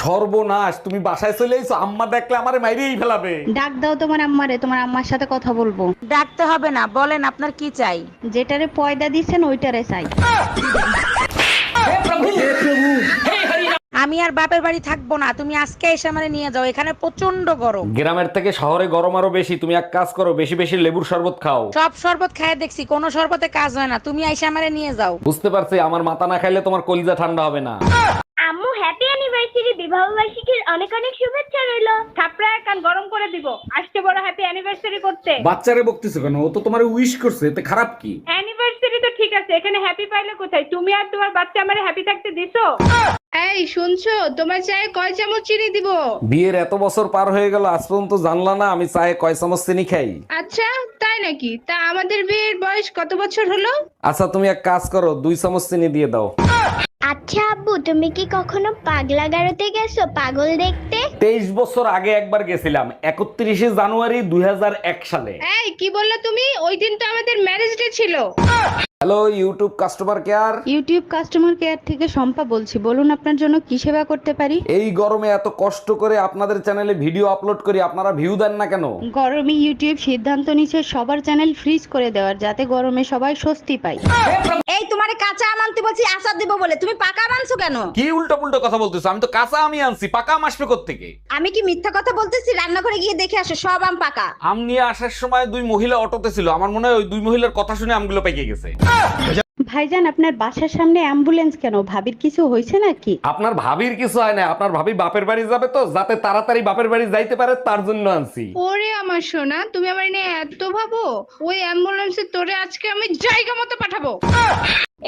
সর্বনাশ, তুমি বাসায় চলে এসো, আম্মা দেখলে আমারে মাইরেই ফেলাবে। ডাক দাও তোমার আম্মারে, তোমার আম্মার সাথে কথা বলবো। ডাকতে হবে না, বলেন আপনার কি চাই। যেটারে পয়দা দিচ্ছেন ওইটারে চাই। আমি আর বাপের বাড়ি থাকবো না, তুমি আজকে এসে আমারে নিয়ে যাও, এখানে প্রচন্ড গরম। গ্রামের থেকে শহরে গরম আরো বেশি। তুমি এক কাজ করো, বেশি বেশি লেবুর শরবত খাও। সব শরবত খায় দেখছি, কোনো শরবতে কাজ হয় না, তুমি এসে আমারে নিয়ে যাও। বুঝতে পারছি, আমার মাথা না খাইলে তোমার কলিজা ঠান্ডা হবে না। আম্মু হ্যাপি অ্যানিভার্সারি, বিবাহ বার্ষিকীর অনেক অনেক শুভেচ্ছা রইলো। থাপড়ায় কান গরম করে দিব, আজকে বড় হ্যাপি অ্যানিভার্সারি করতে। বাচ্চারে বকতেছো কেন? ও তো তোমার উইশ করছে, এতে খারাপ কি? অ্যানিভার্সারি তো ঠিক আছে, এখানে হ্যাপি পাইলে কোথায়? তুমি আর তোমার বাচ্চা আমারে হ্যাপি থাকতে দিছো? এই শুনছো, তোমার চায়ে কয় চামচ চিনি দিব? বিয়ের এত বছর পার হয়ে গেল, আজ পর্যন্ত জানলা না আমি চায়ে কয় চামচ চিনি খাই? আচ্ছা তাই নাকি? তা আমাদের বিয়ের বয়স কত বছর হলো? আচ্ছা তুমি এক কাজ করো, 2 চামচ চিনি দিয়ে দাও। আচ্ছা আব্বু, তুমি কি কখনো পাগলা গারোতে গেছো পাগল দেখতে? 23 বছর আগে একবার গেছিলাম, 31শে জানুয়ারি 2001 সালে। এই কি বললা তুমি? ওই দিন তো আমাদের ম্যারেজ ডে ছিল। Hello YouTube customer care. YouTube customer care থেকে শম্পা বলছি, বলুন আপনার জন্য কি সেবা করতে পারি? এই গরমে এত কষ্ট করে আপনাদের চ্যানেলে ভিডিও আপলোড করি, আপনারা ভিউ দেন না কেন? গরমে ইউটিউব সিদ্ধান্ত নিচ্ছে সবার চ্যানেল ফ্রিজ করে দেওয়ার, যাতে গরমে সবাই স্বস্তি পায়। এই তোমারে কাঁচা আম আনতে বলছি আচার দিব বলে, তুমি পাকা আম আনছো কেন? কি উল্টো পুল্টো কথা বলতেছো? আমি তো কাঁচা আমি আনছি, পাকা আম আসবে কোত্থেকে? আমি কি মিথ্যা কথা বলতেছি? রান্নাঘরে গিয়ে দেখে আসো, সব আম পাকা। আম নিয়ে আসার সময় 2 মহিলা অটোতে ছিল, আমার মনে হয় ওই 2 মহিলার কথা শুনে আমগুলো পেকে গেছে। ভাইজান, আপনার বাসার সামনে অ্যাম্বুলেন্স কেন? ভাবির কিছু হয়েছে নাকি? আপনার ভাবির কিছু হয় না, আপনার ভাবি বাপের বাড়ি যাবে তো, যাতে তাড়াতাড়ি বাপের বাড়ি যাইতে পারে তার জন্য আনছি। ওরে আমার সোনা, তুমি আমার নিয়ে এত ভাবো? ওই অ্যাম্বুলেন্সে তোরে আজকে আমি জায়গা মতো পাঠাবো।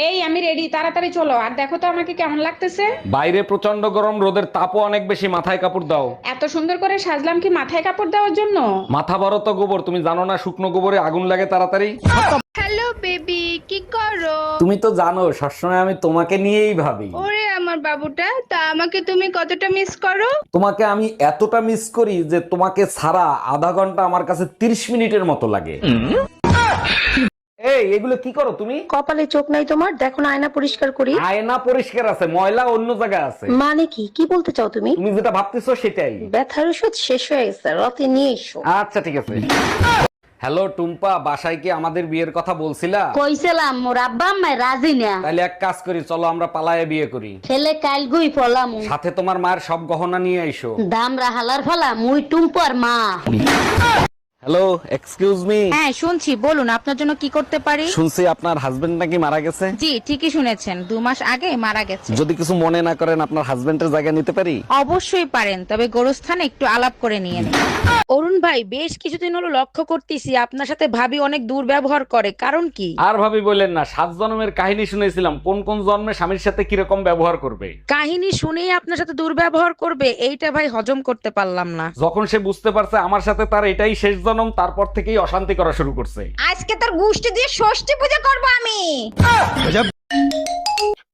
এই আমি রেডি, তাড়াতাড়ি চলো। আর দেখো তো আমাকে কেমন লাগতেছে। বাইরে প্রচন্ড গরম, রোদের তাপও অনেক বেশি, মাথায় কাপড় দাও। এত সুন্দর করে সাজলাম কি মাথায় কাপড় দেওয়ার জন্য? মাথা বড় তো গোবর, তুমি জানো না শুকনো গোবরে আগুন লাগে তাড়াতাড়ি? হ্যালো বেবি, কি করো? তুমি তো জানো সবসময় আমি তোমাকে নিয়েই ভাবি। ওরে আমার বাবুটা, তা আমাকে তুমি কতটা মিস করো? তোমাকে আমি এতটা মিস করি যে তোমাকে ছাড়া আধা ঘন্টা আমার কাছে 30 মিনিটের মতো লাগে। এই এগুলো কি করো তুমি? কপালে চোখ নাই তোমার? দেখো না, আয়না পরিষ্কার করি। আয়না পরিষ্কার আছে, ময়লা অন্য জায়গায় আছে। মানে কি কি বলতে চাও তুমি? তুমি যেটা ভাবতেছো সেটাই। ব্যথার ওষুধ শেষ হয়ে গেছে, রাতে নিয়ে এসো। আচ্ছা ঠিক আছে। হ্যালো টুম্পা, বাসায় কি আমাদের বিয়ের কথা বলছিলা? কইছিলাম মোর আব্বা আম্মা রাজি না। তাহলে এক কাজ করি, চলো আমরা পালায়ে বিয়ে করি। ছেলে কাল গুই ফলাম, সাথে তোমার মায়ের সব গহনা নিয়ে আইসো। দাম রাহালার ফলা মুই টুম্পর মা। Hello excuse me. হ্যাঁ শুনছি, বলুন আপনার জন্য কি করতে পারি। শুনছি আপনার হাজবেন্ড নাকি মারা গেছে। জি ঠিকই শুনেছেন, 2 মাস আগে মারা গেছে। যদি কিছু মনে না করেন, আপনার হাজবেন্ডের জায়গা নিতে পারি? অবশ্যই পারেন, তবে গোরস্থানে একটু আলাপ করে নিয়ে নিন। অরুণ ভাই, বেশ কিছুদিন হলো লক্ষ্য করতেছি আপনার সাথে ভাবি অনেক দুর্ব্যবহার করে, কারণ কি? আর ভাবি বললেন না, 7 জন্মের কাহিনী শুনেছিলাম, কোন কোন জন্মে স্বামীর সাথে কিরকম ব্যবহার করবে। কাহিনী শুনেই আপনার সাথে দুর্ব্যবহার করবে, এইটা ভাই হজম করতে পারলাম না। যখন সে বুঝতে পারছে আমার সাথে তার এটাই শেষ জন্ম, তারপর থেকেই অশান্তি করা শুরু করছে। আজকে তোর গুষ্টি দিয়ে ষষ্ঠী পূজা করব আমি।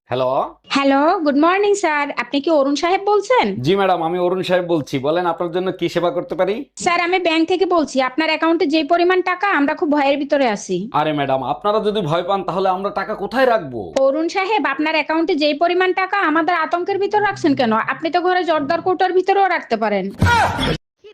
Hello. Hello, good morning sir. আপনি কি অরুণ সাহেব বলছেন? জি ম্যাডাম, আমি অরুণ সাহেব বলছি, বলেন আপনার জন্য কি সেবা করতে পারি? স্যার আমি ব্যাংক থেকে বলছি, আপনার অ্যাকাউন্টে যে পরিমাণ টাকা, আমরা খুব ভয়ের ভিতরে আছি। আরে ম্যাডাম, আপনারা যদি ভয় পান তাহলে আমরা টাকা কোথায় রাখবো? অরুণ সাহেব, আপনার অ্যাকাউন্টে যে পরিমাণ টাকা, আমাদের আতঙ্কের ভিতর রাখছেন কেন? আপনি তো ঘরে জর্দার কৌটার ভিতরেও রাখতে পারেন।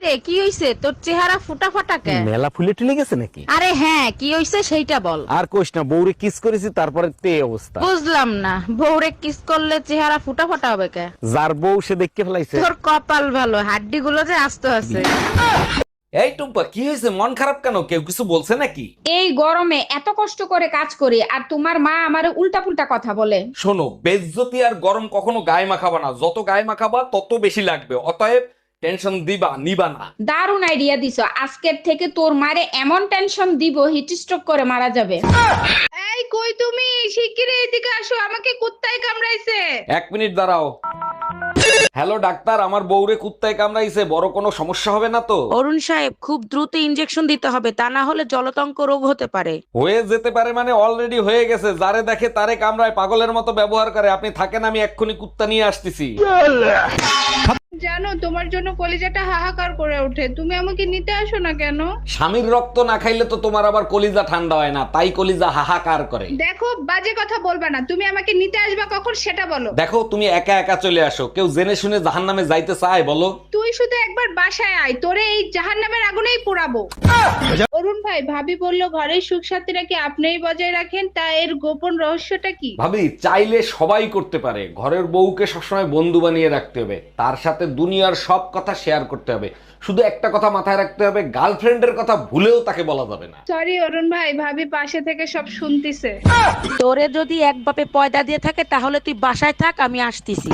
রে কি হইছে, তোর চেহারা ফুটা ফাটা কে? মেলা ফুলে টুলে গেছে নাকি? আরে হ্যাঁ, কি হইছে সেইটা বল। আর কোশ না, বউরে কিস করেছি তারপরে তে অবস্থা। বুঝলাম না, বউরে কিস করলে চেহারা ফুটা ফাটা হবে কে? যার বউ সে দেখতে ফেলাইছে। তোর কপাল ভালো, হাড্ডি গুলো যে আস্ত আছে। এই টুম্পা, কি হয়েছে? মন খারাপ কেন? কেউ কিছু বলছে নাকি? এই গরমে এত কষ্ট করে কাজ করি, আর তোমার মা আমার উল্টা পুল্টা কথা বলে। শোনো, বেজ্জতি আর গরম কখনো গায়ে মাখাবা না, যত গায়ে মাখাবা তত বেশি লাগবে, অতএব টেনশন দিবা নিবা না। দারুণ আইডিয়া দিছো, আজকের থেকে তোর মারে এমন টেনশন দিব হিট স্ট্রোক করে মারা যাবে। এই কই তুমি? শিগগিরই এদিকে আসো, আমাকে কুত্তায় কামড়াইছে। 1 মিনিট দাঁড়াও। হ্যালো ডাক্তার, আমার বউরে কুত্তায় কামড়াইছে, বড় কোনো সমস্যা হবে না তো? অরুণ সাহেব, খুব দ্রুত ইনজেকশন দিতে হবে, তা না হলে জলতঙ্ক রোগ হতে পারে। হয়ে যেতে পারে মানে অলরেডি হয়ে গেছে। যারে দেখে তারে কামড়ায়, পাগলের মতো ব্যবহার করে। আপনি থাকেন, আমি এক্ষুনি কুত্তা নিয়ে আসতেছি। জানো তোমার জন্য কলিজাটা হাহাকার করে ওঠে, তুমি আমাকে নিতে আসো না কেন? স্বামীর রক্ত না খাইলে তো তোমার আবার কলিজা ঠান্ডা হয় না, তাই কলিজা হাহাকার করে। দেখো বাজে কথা বলবা না, তুমি আমাকে নিতে আসবা কখন সেটা বলো। দেখো তুমি একা একা চলে আসো, কেউ জেনে শুনে জাহান্নামে যাইতে চায় বলো? তুই শুধু একবার বাসায় আয়, তোরে এই জাহান্নামের আগুনেই পোড়াবো। অরুণ ভাই, ভাবি বললো ঘরের সুখ শান্তি নাকি আপনিই বজায় রাখেন, তা এর গোপন রহস্যটা কি? ভাবি, চাইলে সবাই করতে পারে। ঘরের বউকে সবসময় বন্ধু বানিয়ে রাখতে হবে, তার সাথে দুনিয়ার সব কথা শেয়ার করতে হবে। শুধু একটা কথা মাথায় রাখতে হবে, গার্লফ্রেন্ডের কথা ভুলেও তাকে বলা যাবে না। সরি অরুণ ভাই, ভাবি পাশে থেকে সব শুনতিছে। তোরে যদি এক বাপে পয়দা দিয়ে থাকে তাহলে তুই বাসায় থাক, আমি আসতেছি।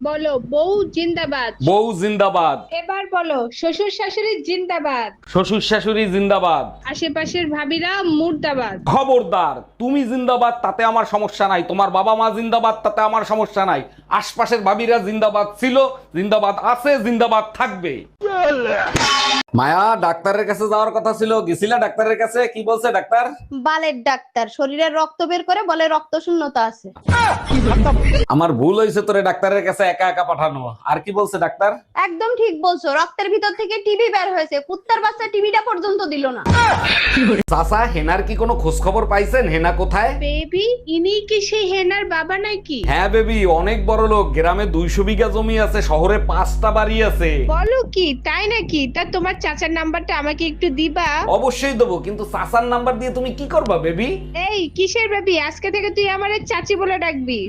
বলো বউ জিন্দাবাদ। বউ জিন্দাবাদ। এবার বলো শ্বশুর শাশুড়ি জিন্দাবাদ। শ্বশুর শাশুড়ি জিন্দাবাদ। আশেপাশের ভাবিরা মুর্দাবাদ। খবরদার, তুমি জিন্দাবাদ তাতে আমার সমস্যা নাই, তোমার বাবা মা জিন্দাবাদ তাতে আমার সমস্যা নাই, আশপাশের ভাবিরা জিন্দাবাদ ছিল, জিন্দাবাদ আছে, জিন্দাবাদ থাকবে। মায়া, ডাক্তারের কাছে যাওয়ার কথা ছিল, গেছিলা ডাক্তারের কাছে? কি বলছে ডাক্তার? বালের ডাক্তার শরীরের রক্ত বের করে বলে রক্ত শূন্যতা আছে। আমার ভুল হয়েছে তোরে ডাক্তারের কাছে একা একা পাঠানো। আর কি বলছে ডাক্তার? একদম ঠিক বলছো, রক্তের ভিতর থেকে টিবি বের হয়েছে, কুত্তার বাচ্চা টিবিটা পর্যন্ত দিল না। চাচা, হেনার কি কোনো খোঁজ খবর পাইছেন? হেনা কোথায়? বেবি, ইনি কি সেই হেনার বাবা নাকি? হ্যাঁ বেবি, অনেক বড় লোক, গ্রামে 200 বিঘা জমি আছে, শহরে 5টা বাড়ি আছে। বলো কি, তাই নাকি? তা তোমার চাচার নাম্বারটা আমাকে একটু দিবা? অবশ্যই দেবো, কিন্তু চাচার নাম্বার দিয়ে তুমি কি করবা বেবি? এই কিসের বেবি, আজকে থেকে তুই আমারে চাচি বলে ডাকবি।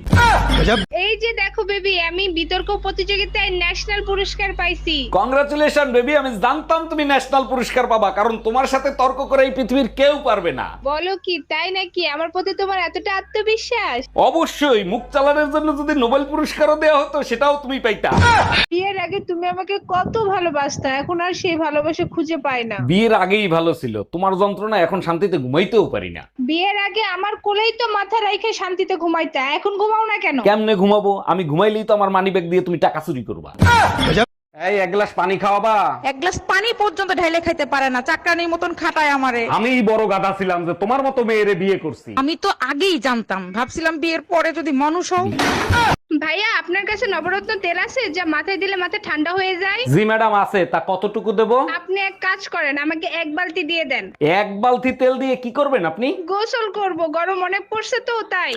এই যে দেখো বেবি, আমি বিতর্ক প্রতিযোগিতায় ন্যাশনাল পুরস্কার পাইছি। কংগ্রাচুলেশন বেবি, আমি জানতাম তুমি ন্যাশনাল পুরস্কার পাবা, কারণ তোমার সাথে তর্ক করে এই পৃথিবীর কেউ পারবে না। বলো কি, তাই নাকি? আমার প্রতি তোমার এতটা আত্মবিশ্বাস? অবশ্যই, মুখ চালানোর জন্য যদি নোবেল পুরস্কারও দেওয়া হতো সেটাও তুমি পাইতা। বিয়ের আগে তুমি আমাকে কত ভালোবাসতা, এখন আর সেই ভালোবাসা খুঁজে পাই না। বিয়ের আগেই ভালো ছিল, তোমার যন্ত্রণা এখন শান্তিতে ঘুমাইতেও পারি না। বিয়ের আগে আমার কোলেই তো মাথা রাইখে শান্তিতে ঘুমাইতা, এখন ঘুমাও না কেন? কেমনে ঘুমাবো? আমি ঘুমাইলেই তো আমার মানিব্যাগ দিয়ে তুমি টাকা চুরি করবা। এই, এক গ্লাস পানি খাওয়াবা? এক গ্লাস পানি পর্যন্ত ঢেলে খাইতে পারে না, চাকরানির মতন খাটায় আমারে। আমিই বড় গাধা ছিলাম যে তোমার মতো মেয়েরে বিয়ে করছি। আমি তো আগেই জানতাম, ভাবছিলাম বিয়ের পরে যদি মানুষ হও। ভাইয়া, আপনার কাছে নবরত্ন তেল আছে যা মাথায় দিলে মাথা ঠান্ডা হয়ে যায়? জি ম্যাডাম আছে, তা কতটুকু দেবো? আপনি এক কাজ করেন, আমাকে 1 বালতি দিয়ে দেন। 1 বালতি তেল দিয়ে কি করবেন আপনি? গোসল করব, গরম অনেক পড়ছে তো তাই।